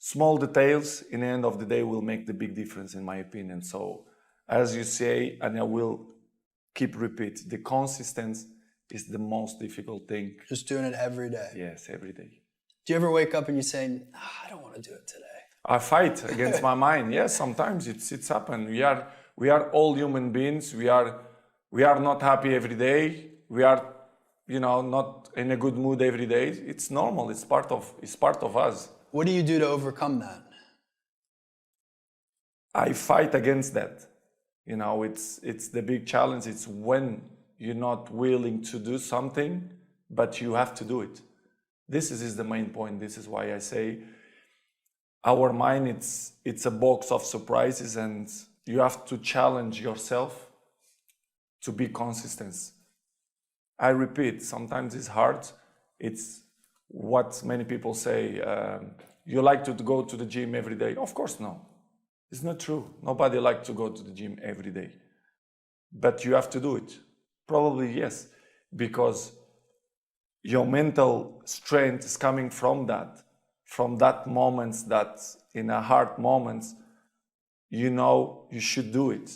small details in the end of the day will make the big difference, in my opinion. So as you say, and I will keep repeat, the consistency is the most difficult thing. Just doing it every day. Yes, every day. Do you ever wake up and you say, I don't want to do it today? I fight against my mind. Yes, sometimes it's happened. We are all human beings. We are not happy every day. We are, not in a good mood every day. It's normal. It's part of us. What do you do to overcome that? I fight against that. It's the big challenge. It's when you're not willing to do something, but you have to do it. This is the main point. This is why I say our mind, it's a box of surprises, and you have to challenge yourself to be consistent. I repeat, sometimes it's hard. It's what many people say, you like to go to the gym every day. Of course, no. It's not true. Nobody likes to go to the gym every day. But you have to do it. Probably yes, because your mental strength is coming from that moments, that in a hard moments, you should do it.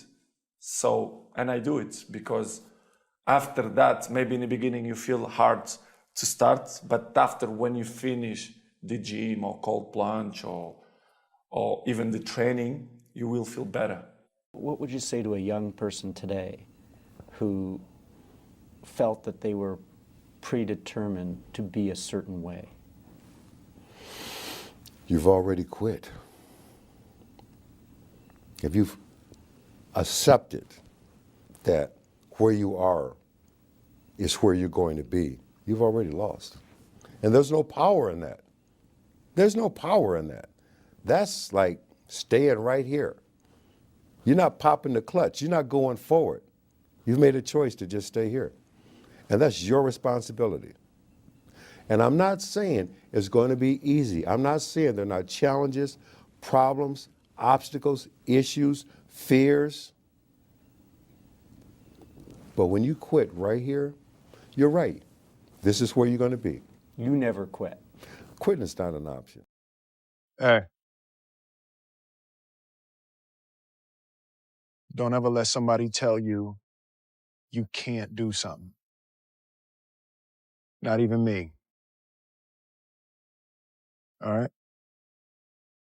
So, and I do it because after that, maybe in the beginning you feel hard to start, but after when you finish the gym or cold plunge or even the training, you will feel better. What would you say to a young person today who felt that they were predetermined to be a certain way? You've already quit. If you've accepted that where you are is where you're going to be, you've already lost. And there's no power in that. There's no power in that. That's like staying right here. You're not popping the clutch. You're not going forward. You've made a choice to just stay here. And that's your responsibility. And I'm not saying it's going to be easy. I'm not saying there are not challenges, problems, obstacles, issues, fears. But when you quit right here, you're right. This is where you're going to be. You never quit. Quitting is not an option. Hey. Don't ever let somebody tell you you can't do something. Not even me. All right?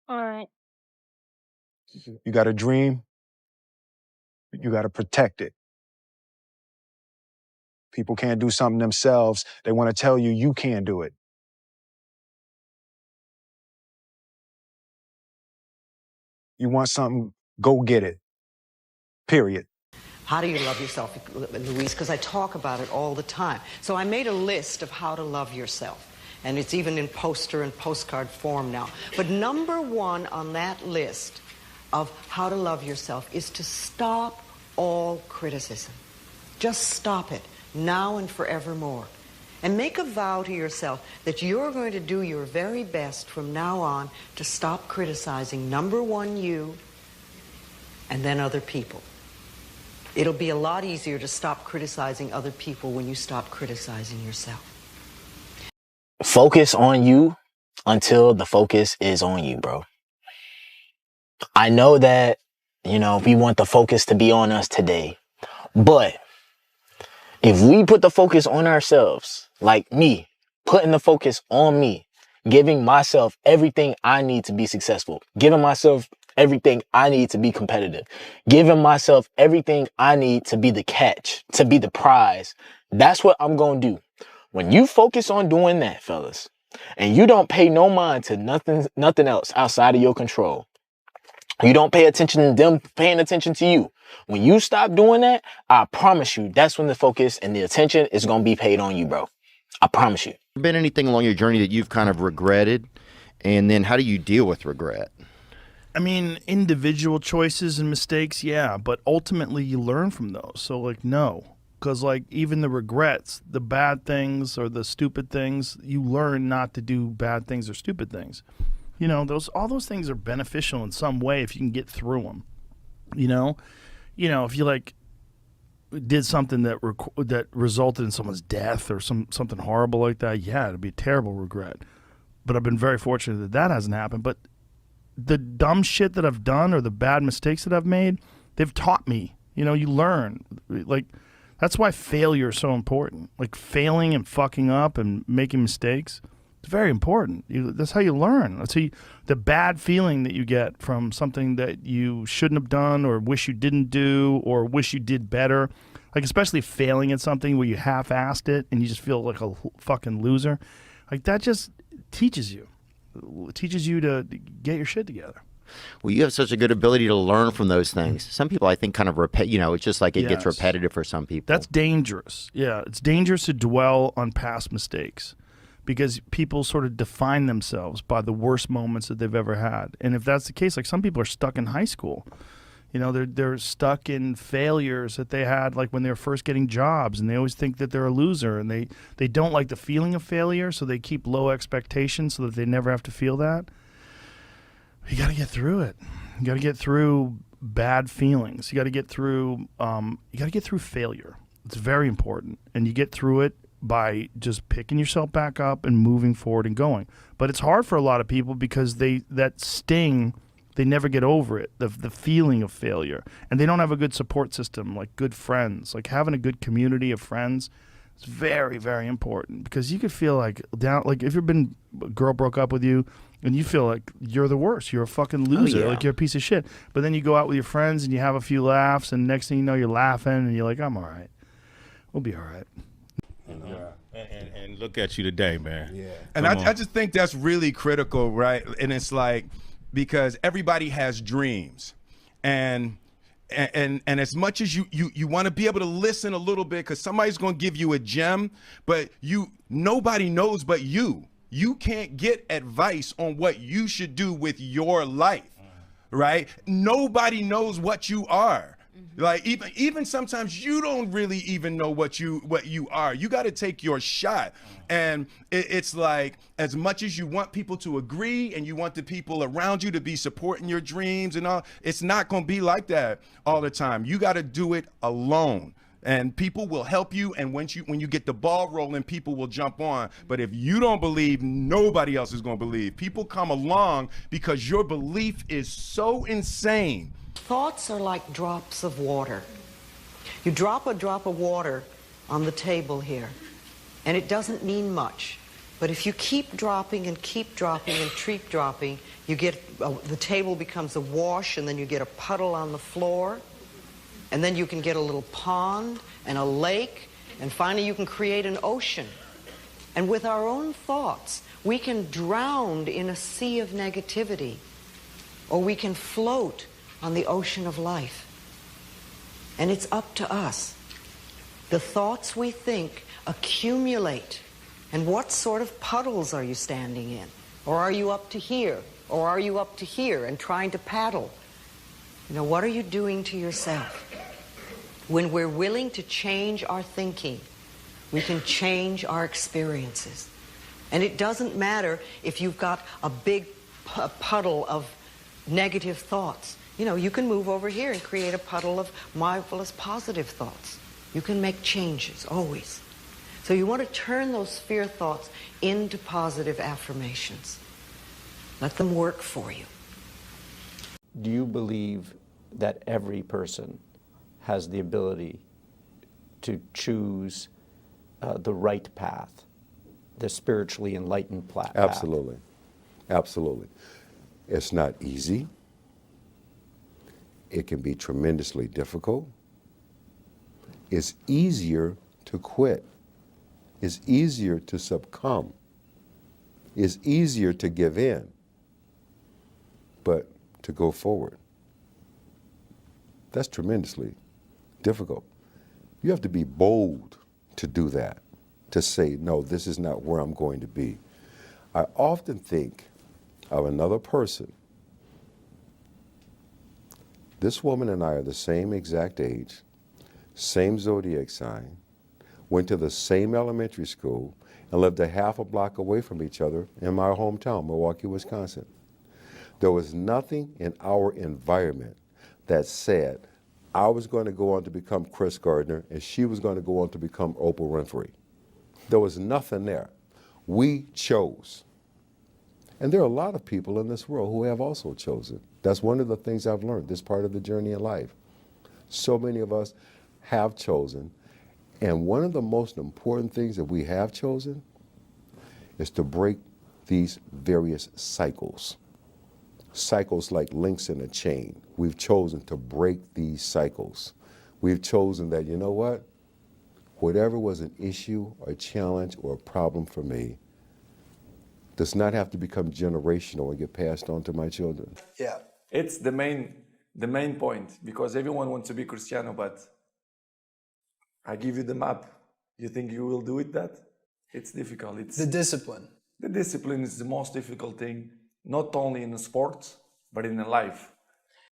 All right. You got a dream, you got to protect it. People can't do something themselves. They want to tell you you can't do it. You want something, go get it. Period. How do you love yourself, Luis? Because I talk about it all the time. So I made a list of how to love yourself. And it's even in poster and postcard form now. But number one on that list of how to love yourself is to stop all criticism. Just stop it, now and forevermore. And make a vow to yourself that you're going to do your very best from now on to stop criticizing, number one, you, and then other people. It'll be a lot easier to stop criticizing other people when you stop criticizing yourself. Focus on you until the focus is on you, bro. I know that, we want the focus to be on us today, but if we put the focus on ourselves, like me, putting the focus on me, giving myself everything I need to be successful, giving myself everything I need to be competitive, giving myself everything I need to be the catch, to be the prize, that's what I'm going to do. When you focus on doing that, fellas, and you don't pay no mind to nothing else outside of your control, you don't pay attention to them paying attention to you. When you stop doing that, I promise you, that's when the focus and the attention is going to be paid on you, bro. I promise you. Been anything along your journey that you've kind of regretted? And then how do you deal with regret? I mean, individual choices and mistakes, yeah, but ultimately you learn from those. So, no. Because, even the regrets, the bad things or the stupid things, you learn not to do bad things or stupid things. All those things are beneficial in some way if you can get through them. If you did something that resulted in someone's death or something horrible like that, yeah, it'd be a terrible regret. But I've been very fortunate that hasn't happened. But the dumb shit that I've done or the bad mistakes that I've made, they've taught me. You know, you learn. Like, that's why failure is so important. Like, failing and fucking up and making mistakes, it's very important. That's how you learn. That's how the bad feeling that you get from something that you shouldn't have done or wish you didn't do or wish you did better. Like, especially failing at something where you half-assed it and you just feel like a fucking loser. Like, that just teaches you. It teaches you to get your shit together. Well, you have such a good ability to learn from those things. Some people, I think, kind of it's just like it gets Yes. repetitive for some people. That's dangerous. Yeah, it's dangerous to dwell on past mistakes because people sort of define themselves by the worst moments that they've ever had. And if that's the case, like some people are stuck in high school. You know, they're stuck in failures that they had like when they were first getting jobs, and they always think that they're a loser, and they don't like the feeling of failure, so they keep low expectations so that they never have to feel that. You got to get through it. You got to get through bad feelings. You got to get through failure. It's very important. And you get through it by just picking yourself back up and moving forward and going. But it's hard for a lot of people because that sting, they never get over it, the feeling of failure. And they don't have a good support system, like good friends. Like having a good community of friends is very, very important because you could feel like down, like if a girl broke up with you, and you feel like you're the worst. You're a fucking loser. Like you're a piece of shit. But then you go out with your friends and you have a few laughs, and next thing you know, you're laughing, and you're like, I'm all right. We'll be all right. And look at you today, man. Yeah. And I just think that's really critical, right? And it's like, because everybody has dreams. And as much as you want to be able to listen a little bit, because somebody's going to give you a gem, but nobody knows but you. You can't get advice on what you should do with your life, right? Nobody knows what you are. Like even sometimes you don't really even know what you are. You got to take your shot. And it's like, as much as you want people to agree and you want the people around you to be supporting your dreams and all, it's not going to be like that all the time. You got to do it alone. And people will help you, and when you get the ball rolling, people will jump on. But if you don't believe, nobody else is going to believe. People come along because your belief is so insane. Thoughts are like drops of water. You drop a drop of water on the table here, and it doesn't mean much. But if you keep dropping and keep dropping and keep dropping, you get the table becomes awash, and then you get a puddle on the floor. And then you can get a little pond and a lake, and finally you can create an ocean. And with our own thoughts, we can drown in a sea of negativity, or we can float on the ocean of life. And it's up to us. The thoughts we think accumulate. And what sort of puddles are you standing in? Or are you up to here? Or are you up to here and trying to paddle? You know, what are you doing to yourself? When we're willing to change our thinking, we can change our experiences. And it doesn't matter if you've got a big puddle of negative thoughts. You know, you can move over here and create a puddle of marvelous positive thoughts. You can make changes, always. So you want to turn those fear thoughts into positive affirmations. Let them work for you. Do you believe that every person has the ability to choose the right path, the spiritually enlightened path? Absolutely. Absolutely. It's not easy. It can be tremendously difficult. It's easier to quit. It's easier to succumb. It's easier to give in, but to go forward, that's tremendously difficult. You have to be bold to do that, to say, no, this is not where I'm going to be. I often think of another person. This woman and I are the same exact age, same zodiac sign, went to the same elementary school, and lived a half a block away from each other in my hometown, Milwaukee, Wisconsin. There was nothing in our environment that said I was going to go on to become Chris Gardner and she was going to go on to become Oprah Winfrey. There was nothing there. We chose. And there are a lot of people in this world who have also chosen. That's one of the things I've learned, this part of the journey in life. So many of us have chosen. And one of the most important things that we have chosen is to break these various cycles. Cycles like links in a chain. We've chosen to break these cycles. We've chosen that, you know what? Whatever was an issue or challenge or a problem for me does not have to become generational and get passed on to my children. Yeah. It's the main point, because everyone wants to be Cristiano, but I give you the map. You think you will do it that? It's difficult. It's The discipline. the discipline is the most difficult thing, not only in the sports, but in the life.